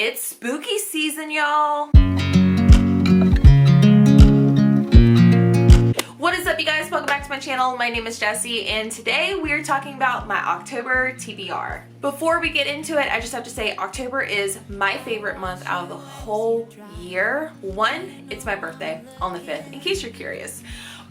It's spooky season, y'all. What is up, you guys? Welcome back to my channel. My name is Jessie, and today we are talking about my October TBR. Before we get into it, I just have to say October is my favorite month out of the whole year. One, it's my birthday on the 5th, in case you're curious.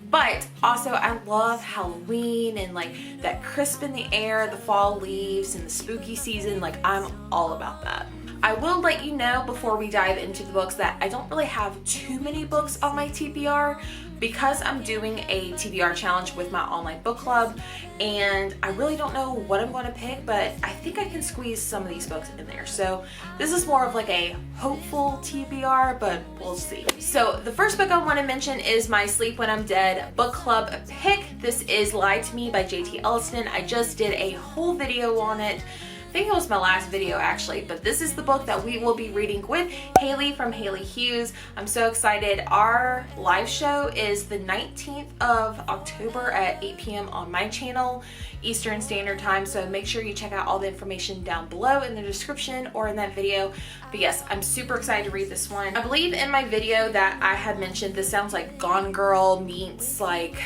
But also I love Halloween and like that crisp in the air, the fall leaves and the spooky season. Like, I'm all about that. I will let you know before we dive into the books that I don't really have too many books on my TBR because I'm doing a TBR challenge with my online book club, and I really don't know what I'm going to pick, but I think I can squeeze some of these books in there. So this is more of like a hopeful TBR, but we'll see. So the first book I want to mention is my Sleep When I'm Dead book club pick. This is Lie to Me by J.T. Elliston. I just did a whole video on it. I think it was my last video actually, but this is the book that we will be reading with Haley from Haley Hughes. I'm so excited. Our live show is the 19th of October at 8 p.m. on my channel, Eastern Standard Time, so make sure you check out all the information down below in the description or in that video. But yes, I'm super excited to read this one. I believe in my video that I had mentioned this sounds like Gone Girl meets like,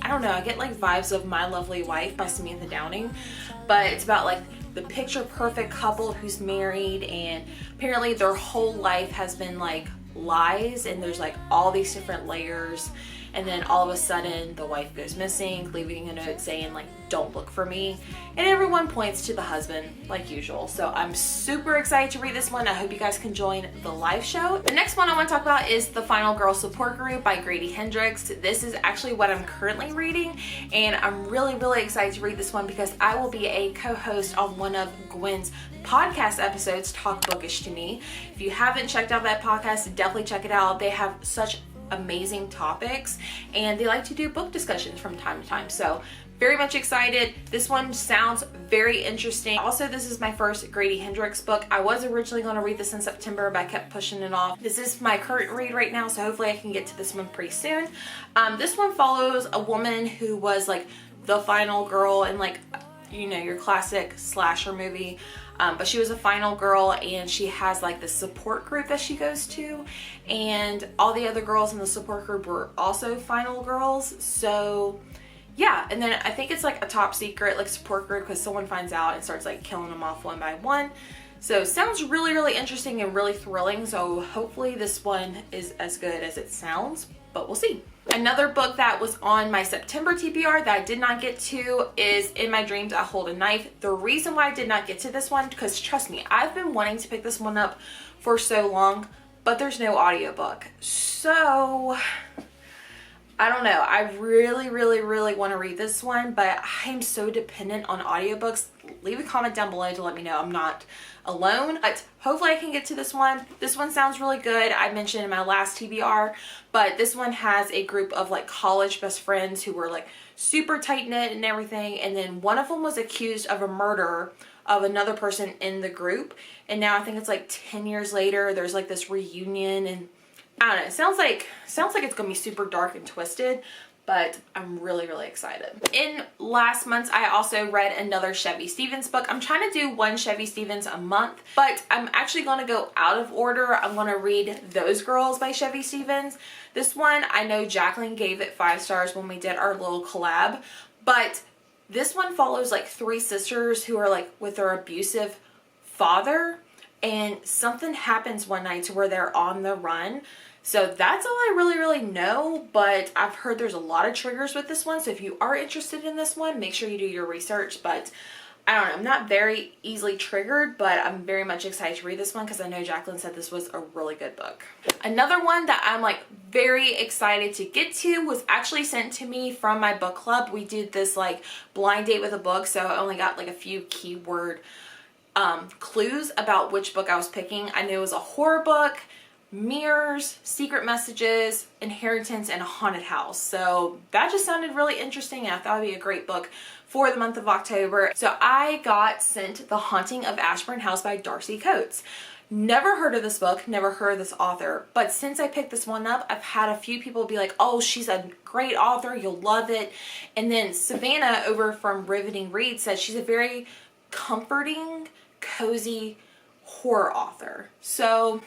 I don't know, I get like vibes of My Lovely Wife by Samantha Downing, but it's about like the picture perfect couple who's married, and apparently their whole life has been like lies, and there's like all these different layers, and then all of a sudden the wife goes missing, leaving a note saying like, don't look for me, and everyone points to the husband like usual. So I'm super excited to read this one. I hope you guys can join the live show. The next one I want to talk about is The Final Girl Support Group by Grady Hendrix. This is actually what I'm currently reading, and I'm really excited to read this one because I will be a co-host on one of Gwen's podcast episodes, Talk Bookish To Me. If you haven't checked out that podcast, definitely check it out. They have such amazing topics, and they like to do book discussions from time to time. So very much excited. This one sounds very interesting. Also, this is my first Grady Hendrix book. I was originally going to read this in September, but I kept pushing it off. This is my current read right now, so hopefully I can get to this one pretty soon. This one follows a woman who was like the final girl in like, you know, your classic slasher movie. But she was a final girl, and she has like the support group that she goes to, and all the other girls in the support group were also final girls. So yeah, and then I think it's like a top secret like support group because someone finds out and starts like killing them off one by one. So sounds really interesting and really thrilling. So hopefully this one is as good as it sounds, but we'll see. Another book that was on my September TBR that I did not get to is In My Dreams I Hold a Knife. The reason why I did not get to this one, because trust me, I've been wanting to pick this one up for so long, but there's no audiobook. So I don't know. I really want to read this one, but I'm so dependent on audiobooks. Leave a comment down below to let me know I'm not alone, but hopefully I can get to this one. This one sounds really good. I mentioned in my last TBR, but this one has a group of like college best friends who were like super tight-knit and everything, and then one of them was accused of a murder of another person in the group, and now I think it's like 10 years later there's like this reunion, and I don't know, it sounds like it's gonna be super dark and twisted, but I'm really excited. In last month, I also read another Chevy Stevens book. I'm trying to do one Chevy Stevens a month, but I'm actually going to go out of order. I'm going to read Those Girls by Chevy Stevens. This one, I know Jacqueline gave it 5 stars when we did our little collab, but this one follows like 3 sisters who are like with their abusive father, and something happens one night to where they're on the run. So that's all I really know, but I've heard there's a lot of triggers with this one. So if you are interested in this one, make sure you do your research. But I don't know, I'm not very easily triggered, but I'm very much excited to read this one because I know Jacqueline said this was a really good book. Another one that I'm like very excited to get to was actually sent to me from my book club. We did this like blind date with a book, so I only got like a few keyword clues about which book I was picking. I knew it was a horror book, mirrors, secret messages, inheritance, and a haunted house. So that just sounded really interesting, and I thought it'd be a great book for the month of October. So I got sent The Haunting of Ashburn House by Darcy Coates. Never heard of this book, never heard of this author, but since I picked this one up, I've had a few people be like, oh, she's a great author, you'll love it. And then Savannah over from Riveting Reads said she's a very comforting, cozy horror author. So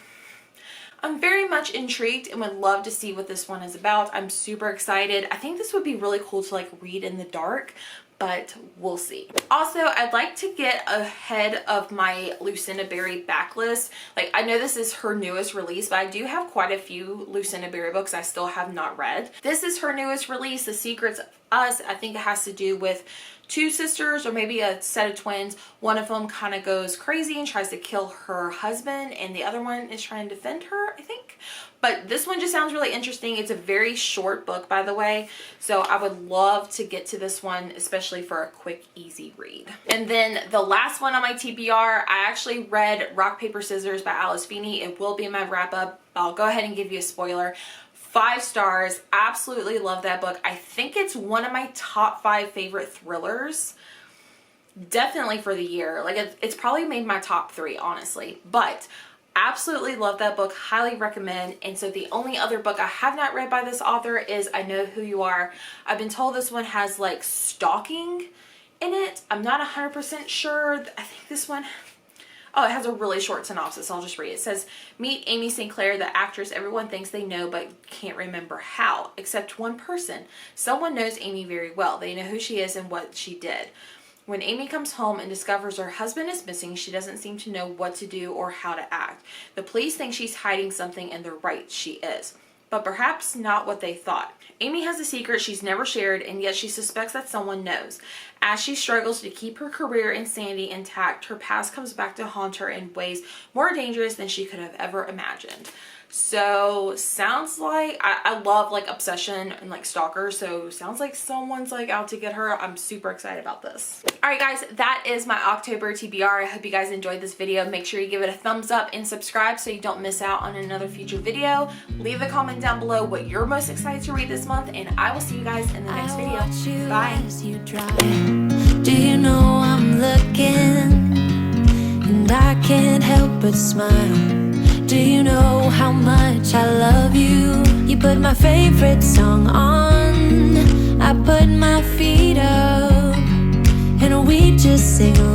I'm very much intrigued and would love to see what this one is about. I'm super excited. I think this would be really cool to like read in the dark, but we'll see. Also, I'd like to get ahead of my Lucinda Berry backlist. Like, I know this is her newest release, but I do have quite a few Lucinda Berry books I still have not read. This is her newest release, The Secrets of Us. I think it has to do with two sisters or maybe a set of twins. One of them kind of goes crazy and tries to kill her husband, and the other one is trying to defend her, I think. But this one just sounds really interesting. It's a very short book, by the way, so I would love to get to this one, especially for a quick, easy read. And then the last one on my TBR, I actually read Rock, Paper, Scissors by Alice Feeney. It will be in my wrap-up. I'll go ahead and give you a spoiler. 5 stars. Absolutely love that book. I think it's one of my top 5 favorite thrillers. Definitely for the year. Like, it's probably made my top 3, honestly. But absolutely love that book. Highly recommend. And so the only other book I have not read by this author is I Know Who You Are. I've been told this one has like stalking in it. I'm not 100% sure. I think this one... Oh, it has a really short synopsis. I'll just read it. It says, meet Amy St. Clair, the actress everyone thinks they know but can't remember how, except one person. Someone knows Amy very well. They know who she is and what she did. When Amy comes home and discovers her husband is missing, she doesn't seem to know what to do or how to act. The police think she's hiding something, and they're right, she is. But perhaps not what they thought. Amy has a secret she's never shared, and yet she suspects that someone knows. As she struggles to keep her career and sanity intact, her past comes back to haunt her in ways more dangerous than she could have ever imagined. So sounds like I love like obsession and like stalker, so sounds like someone's like out to get her. I'm super excited about this. All right guys, that is my October TBR. I hope you guys enjoyed this video. Make sure you give it a thumbs up and subscribe so you don't miss out on another future video. Leave a comment down below what you're most excited to read this month, and I will see you guys in the next video. Bye. Do you know I'm looking and I can't help but smile? Do you know how much I love you? You put my favorite song on, I put my feet up, and we just sing along.